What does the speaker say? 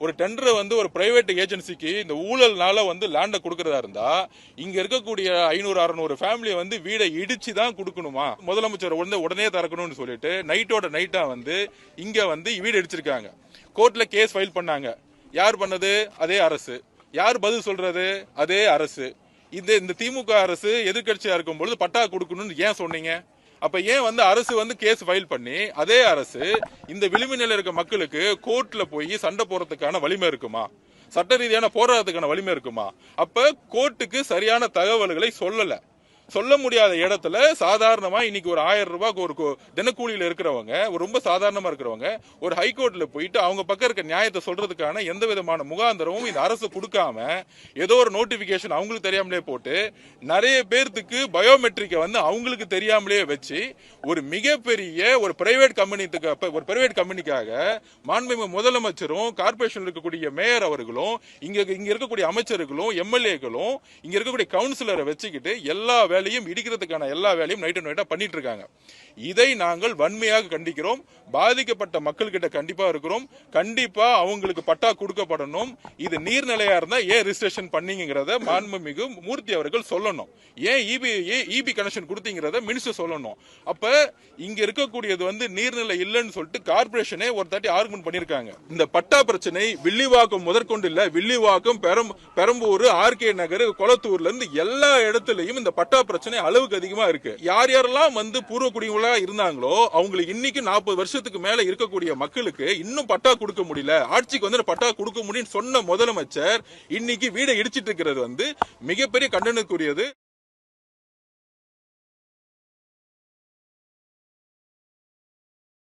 ஒரு டெண்டர் ஒரு பிரைவேட் ஏஜென்சிக்கு இந்த ஊழல்னால லேண்ட கொடுக்கறதா இருந்தா இங்க இருக்கக்கூடிய 500-600 ஃபேமிலி வீடை இடிச்சு தான் கொடுக்கணுமா? முதலமைச்சர் உடனே திறக்கணும்னு சொல்லிட்டு நைட்டோட நைட்டா இங்க வீடு இடிச்சிருக்காங்க. கோர்ட்ல கேஸ் ஃபைல் பண்ணாங்க. யார் பண்ணது? அதே அரசு. யார் பதில் சொல்றது? அதே அரசு. இந்த திமுக அரசு எதிர்கட்சியா இருக்கும் பொழுது பட்டா கொடுக்கணும்னு ஏன் சொன்னீங்க? அப்ப ஏன் அரசு கேஸ் ஃபைல் பண்ணி அதே அரசு இந்த விளிம்பு நிலையில இருக்க மக்களுக்கு கோர்ட்ல போய் சண்டை போறதுக்கான வலிமை இருக்குமா? சட்ட ரீதியான போராட்டத்துக்கான வலிமை இருக்குமா? அப்ப கோர்ட்டுக்கு சரியான தகவல்களை சொல்ல முடியாத இடத்துல சாதாரணமா இன்னைக்கு ஒரு 1000 ரூபாய்க்கு ஒரு தினக்கூலியில இருக்கிறவங்க, ரொம்ப சாதாரணமா இருக்கிறவங்க ஒரு ஹைகோர்ட்ல போயிட்டு அவங்க பக்கம் இருக்க நியாயத்தை சொல்றதுக்கான எந்த விதமான முகாந்திரமும் இந்த அரசு கொடுக்காம ஏதோ ஒரு நோட்டிபிகேஷன் அவங்களுக்கு தெரியாமலே போட்டு நிறைய பேருக்கு பயோமெட்ரிக்க அவங்களுக்கு தெரியாமலே வச்சு ஒரு மிகப்பெரிய ஒரு பிரைவேட் கம்பெனிக்காக மாண்புமிகு முதலமைச்சரும் கார்பரேஷன் இருக்கக்கூடிய மேயர் அவர்களும் இங்க இருக்கக்கூடிய அமைச்சர்களும் எம்எல்ஏக்களும் இங்க இருக்கக்கூடிய கவுன்சிலரை வச்சுக்கிட்டு எல்லா வேலையும் இடிக்கிறதுக்கான எல்லா வேலையும் நைட்டா பண்ணிட்டு இருக்காங்க. இதை நாங்கள் வன்மையாக கண்டிக்கிறோம். பாதிக்கப்பட்ட மக்கள் கிட்ட கண்டிப்பா இருக்கிறோம். கண்டிப்பா அவங்களுக்கு பட்டா கொடுக்கப்படணும். இது நீர்நிலையா இருந்தா ஏன் ரிஜிஸ்ட்ரேஷன் பண்ணீங்கறத மாண்புமிகு மூர்த்தி அவர்கள் சொல்லணும். ஏன் இபி கனெக்ஷன் கொடுத்தீங்கறத மினிஸ்டர் சொல்லணும். அப்ப இங்க இருக்கக்கூடியது நீர்நிலை இல்லைன்னு சொல்லிட்டு கார்பரேஷனே ஒரு தாட்டி ஆர்குமெண்ட் பண்ணிருக்காங்க. இந்த பட்டா பிரச்சனை வில்லிவாக்கம் முதற்கொண்டு இல்ல, வில்லிவாக்கம், பெரம்பூர், ஆர்கே நகர், கொளத்தூர்ல இருந்து எல்லா இடத்துலயும் இந்த பட்டா பிரச்சனை அளவுக்கு அதிகமா இருக்கு. யார் யாரெல்லாம் பூர்வ குடிகளா இருந்தாங்களோ அவங்களுக்கு இன்னைக்கு 40 வருஷத்துக்கு மேல இருக்கக்கூடிய மக்களுக்கு இன்னும் பட்டா கொடுக்க முடியல. ஆட்சிக்கு பட்டா கொடுக்க முடியும்னு சொன்ன முதலமைச்சர் இன்னைக்கு வீடை இடிச்சிட்டு இருக்கிறது மிகப்பெரிய கண்டனத்துக்குரியது.